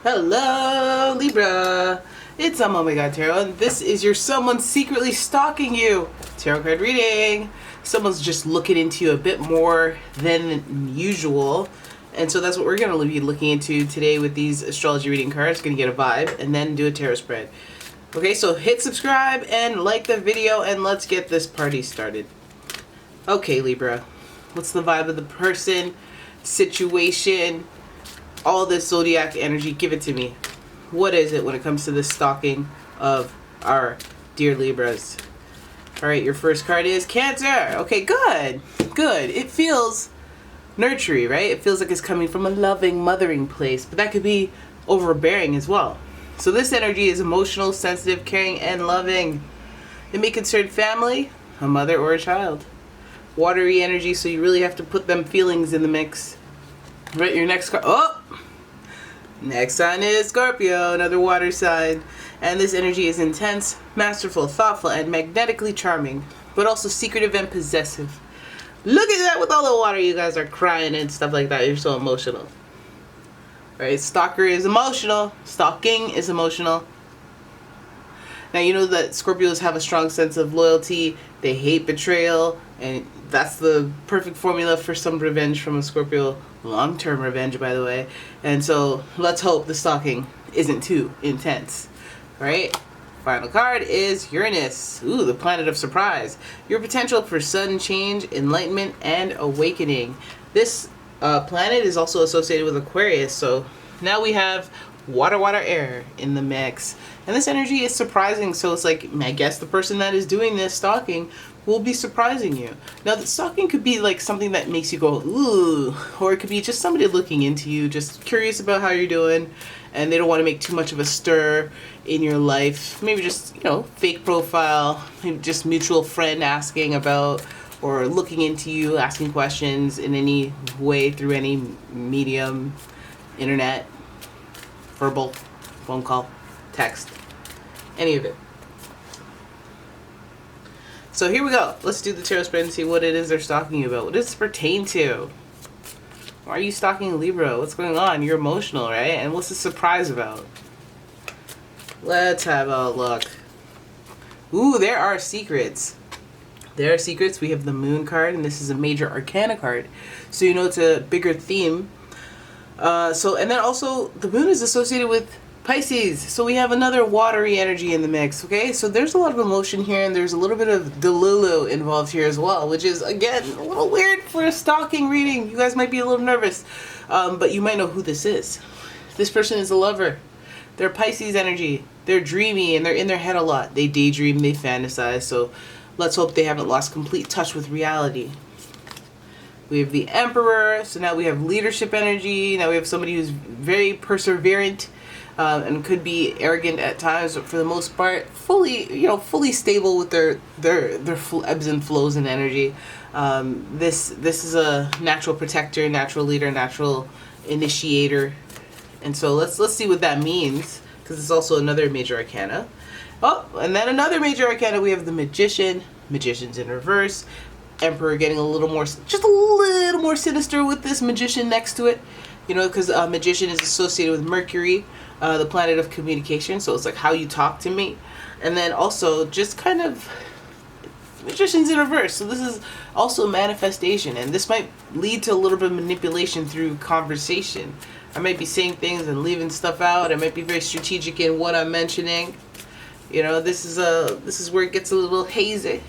Hello, Libra. It's umomgtarot, and this is your someone secretly stalking you tarot card reading. Someone's just looking into you a bit more than usual, and so that's what we're going to be looking into today with these astrology reading cards. Going to get a vibe and then do a tarot spread. Okay, so hit subscribe and like the video, and let's get this party started. Okay, Libra, what's the vibe of the person, situation, all this zodiac energy? Give it to me. What is it when it comes to the stalking of our dear Libras? All right, your first card is Cancer. Okay, good. It feels nurturing, right? It feels like it's coming from a loving, mothering place, but that could be overbearing as well. So this energy is emotional, sensitive, caring, and loving. It may concern family, a mother, or a child. Watery energy, so you really have to put them feelings in the mix. Right, your next card. Oh! Next sign is Scorpio, another water sign. And this energy is intense, masterful, thoughtful, and magnetically charming, but also secretive and possessive. Look at that with all the water. You guys are crying and stuff like that. You're so emotional. Right, stalker is emotional. Stalking is emotional. Now, you know that Scorpios have a strong sense of loyalty. They hate betrayal. And that's the perfect formula for some revenge from a Scorpio. Long-term revenge, by the way. And so, let's hope the stalking isn't too intense. Right? Final card is Uranus. Ooh, the planet of surprise. Your potential for sudden change, enlightenment, and awakening. This planet is also associated with Aquarius. So, now we have water, air in the mix. And this energy is surprising, so it's like, I guess the person that is doing this stalking will be surprising you. Now, the stalking could be like something that makes you go, ooh, or it could be just somebody looking into you, just curious about how you're doing, and they don't want to make too much of a stir in your life. Maybe just, fake profile, maybe just mutual friend asking about, or looking into you, asking questions in any way through any medium, internet, verbal, phone call, text, any of it. So here we go. Let's do the tarot spread and see what it is they're stalking you about. What does this pertain to? Why are you stalking Libra? What's going on? You're emotional, right? And what's the surprise about? Let's have a look. Ooh, there are secrets. There are secrets. We have the Moon card, and this is a major arcana card. So you know it's a bigger theme. And then also the Moon is associated with Pisces, so we have another watery energy in the mix, okay? So there's a lot of emotion here, and there's a little bit of Delulu involved here as well, which is, again, a little weird for a stalking reading. You guys might be a little nervous, but you might know who this is. This person is a lover. They're Pisces energy. They're dreamy, and they're in their head a lot. They daydream, they fantasize, so let's hope they haven't lost complete touch with reality. We have the Emperor, so now we have leadership energy. Now we have somebody who's very perseverant, and could be arrogant at times, but for the most part, fully stable with their ebbs and flows in energy. This is a natural protector, natural leader, natural initiator, and so let's see what that means, because it's also another major arcana. Oh, and then another major arcana. We have the Magician. Magician's in reverse. Emperor getting just a little more sinister with this Magician next to it. Because Magician is associated with Mercury, the planet of communication. So it's like how you talk to me. And then also just kind of Magician's in reverse. So this is also manifestation. And this might lead to a little bit of manipulation through conversation. I might be saying things and leaving stuff out. I might be very strategic in what I'm mentioning. This is where it gets a little hazy.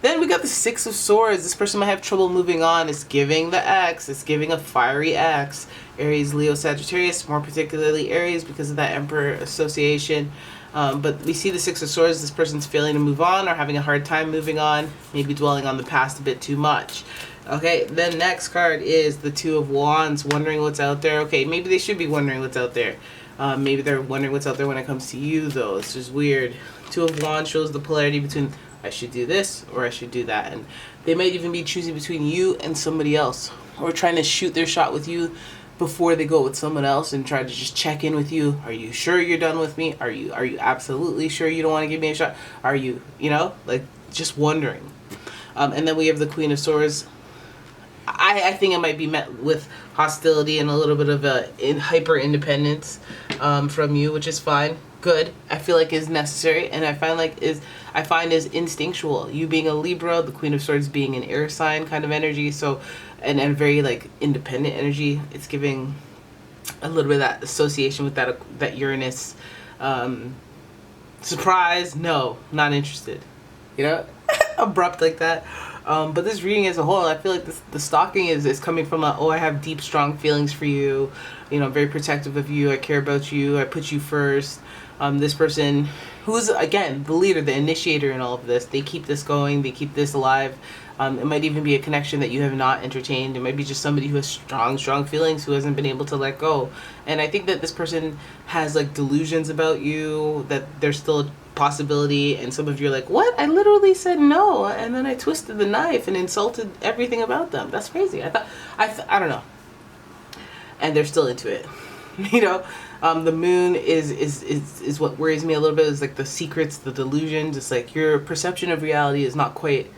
Then we got the Six of Swords. This person might have trouble moving on. It's giving the X. It's giving a fiery X. Aries, Leo, Sagittarius, more particularly Aries because of that Emperor association. But we see the Six of Swords. This person's failing to move on or having a hard time moving on. Maybe dwelling on the past a bit too much. Okay, then next card is the Two of Wands, wondering what's out there. Okay, maybe they should be wondering what's out there. Maybe they're wondering what's out there when it comes to you, though. It's just weird. Two of Wands shows the polarity between I should do this or I should do that. And they might even be choosing between you and somebody else, or trying to shoot their shot with you before they go with someone else and try to just check in with you. Are you sure you're done with me? Are you absolutely sure you don't want to give me a shot? Are you, just wondering. And then we have the Queen of Swords. I think it might be met with hostility and a little bit of a hyper independence from you, which is fine. Good. I feel like is necessary, and I find is instinctual. You being a Libra, the Queen of Swords being an air sign kind of energy, so and very like independent energy. It's giving a little bit of that association with that Uranus. Surprise? No, not interested. You know, abrupt like that. But this reading as a whole, I feel like the stalking is coming from oh, I have deep, strong feelings for you. You know, I'm very protective of you. I care about you. I put you first. This person, who's, again, the leader, the initiator in all of this, they keep this going. They keep this alive. It might even be a connection that you have not entertained. It might be just somebody who has strong, strong feelings who hasn't been able to let go. And I think that this person has, like, delusions about you, that there's still a possibility, and some of you are like, what? I literally said no, and then I twisted the knife and insulted everything about them. That's crazy. I don't know. And they're still into it. You know? The moon is what worries me a little bit, is like the secrets, the delusions. It's like your perception of reality is not quite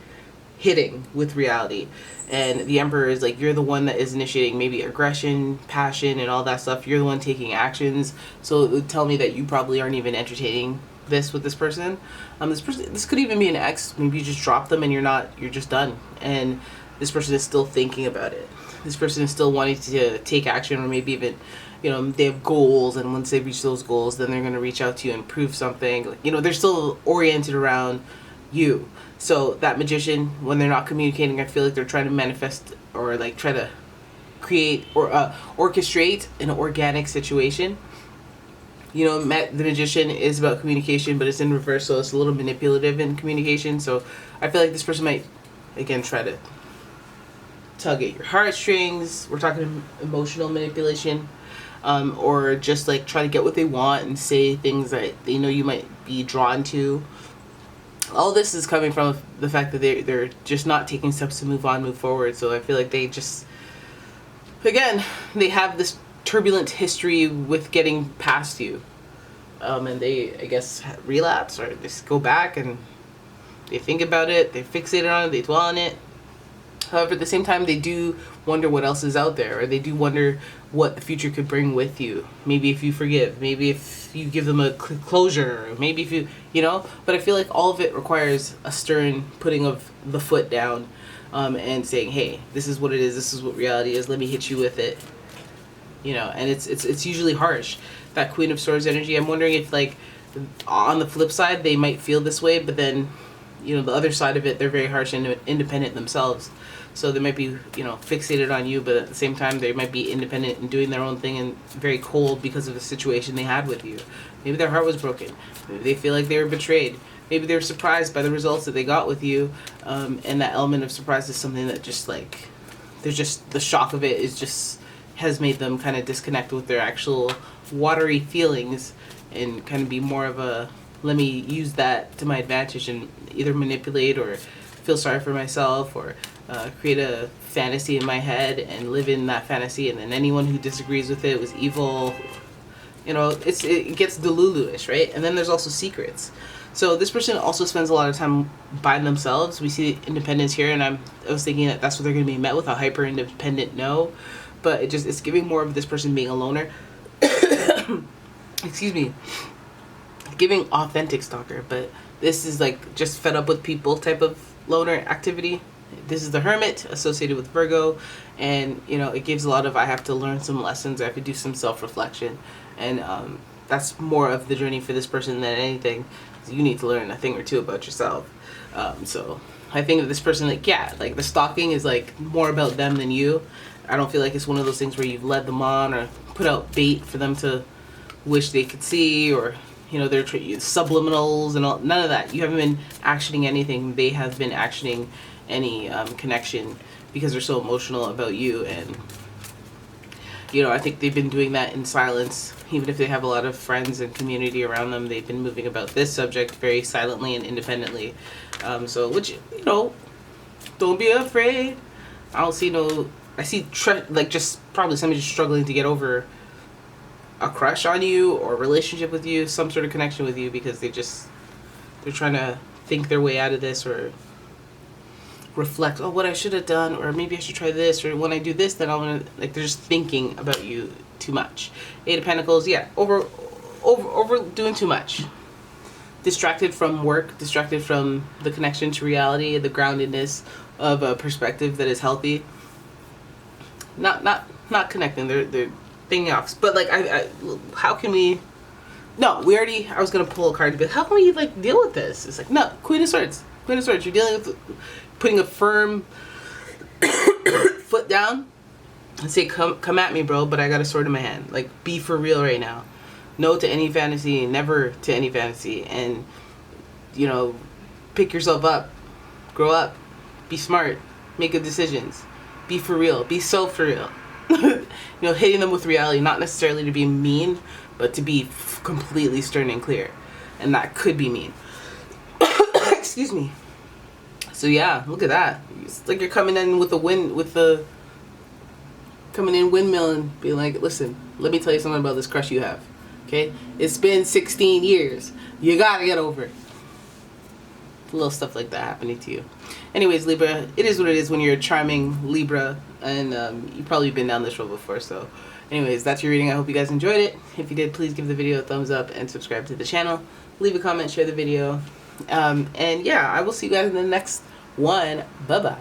hitting with reality, and the Emperor is like, you're the one that is initiating maybe aggression, passion, and all that stuff. You're the one taking actions, so it would tell me that you probably aren't even entertaining this with this person. This could even be an ex. Maybe you just drop them and you're just done, and this person is still thinking about it. This person is still wanting to take action, or maybe even, you know, they have goals, and once they reach those goals, then they're going to reach out to you and prove something. You know, they're still oriented around you. So that Magician, when they're not communicating, I feel like they're trying to manifest, or like try to create or orchestrate an organic situation. You know, the Magician is about communication, but it's in reverse, so it's a little manipulative in communication. So I feel like this person might, again, try to tug at your heartstrings. We're talking emotional manipulation, or just like try to get what they want and say things that they know you might be drawn to. All this is coming from the fact that they're just not taking steps to move on, move forward. So I feel like they just, again, they have this turbulent history with getting past you. And they, I guess, relapse, or just go back and they think about it, they fixate on it, they dwell on it. However, at the same time, they do wonder what else is out there, or they do wonder what the future could bring with you. Maybe if you forgive, maybe if you give them a closure, maybe if you know. But I feel like all of it requires a stern putting of the foot down, and saying, hey, this is what it is, this is what reality is, let me hit you with it. You know, and it's usually harsh. That Queen of Swords energy, I'm wondering if, like, on the flip side, they might feel this way, but then, you know, the other side of it, they're very harsh and independent themselves. So they might be, you know, fixated on you, but at the same time, they might be independent and doing their own thing and very cold because of the situation they had with you. Maybe their heart was broken. Maybe they feel like they were betrayed. Maybe they were surprised by the results that they got with you. And that element of surprise is something that just, like, there's just, the shock of it is just, has made them kind of disconnect with their actual watery feelings and kind of be more of a, let me use that to my advantage and either manipulate or feel sorry for myself, or create a fantasy in my head and live in that fantasy, and then anyone who disagrees with it was evil. You know, it gets Delulu-ish, right? And then there's also secrets. So this person also spends a lot of time by themselves. We see independence here, and I was thinking that that's what they're going to be met with, a hyper independent no. But it's giving more of this person being a loner. Excuse me. Giving authentic stalker, but this is like just fed up with people type of loner activity. This is the Hermit associated with Virgo, and you know, it gives a lot of, I have to learn some lessons, I have to do some self-reflection, and that's more of the journey for this person than anything. You need to learn a thing or two about yourself. So I think that this person, like, yeah, like the stalking is like more about them than you. I don't feel like it's one of those things where you've led them on or put out bait for them to wish they could see, or, you know, they're subliminals and all. None of that. You haven't been actioning anything. They have been actioning any connection because they're so emotional about you. And, you know, I think they've been doing that in silence. Even if they have a lot of friends and community around them, they've been moving about this subject very silently and independently. So, which, you know, don't be afraid. I don't see no... I see, like, just probably somebody just struggling to get over a crush on you or a relationship with you, some sort of connection with you, because they're trying to think their way out of this, or reflect, oh, what I should have done, or maybe I should try this, or when I do this, then I'm gonna, like, they're just thinking about you too much. Eight of Pentacles, yeah, overdoing too much. Distracted from work, distracted from the connection to reality, the groundedness of a perspective that is healthy. Not connecting. They're thinking off. But like, how can we? No, we already. I was gonna pull a card to be like, how can we like deal with this? It's like, no, Queen of Swords. Queen of Swords. You're dealing with putting a firm foot down and say, come at me, bro. But I got a sword in my hand. Like, be for real right now. No to any fantasy, never to any fantasy, and you know, pick yourself up, grow up, be smart, make good decisions, be for real, be so for real. You know, hitting them with reality, not necessarily to be mean, but to be completely stern and clear, and that could be mean. Excuse me. So yeah, look at that. It's like you're coming in with the coming in windmill and being like, listen, let me tell you something about this crush you have. Okay, it's been 16 years. You gotta get over it. Little stuff like that happening to you. Anyways, Libra, it is what it is when you're a charming Libra, and you've probably been down this road before. So anyways, that's your reading. I hope you guys enjoyed it. If you did, please give the video a thumbs up and subscribe to the channel. Leave a comment, share the video, and yeah, I will see you guys in the next one. Bye bye.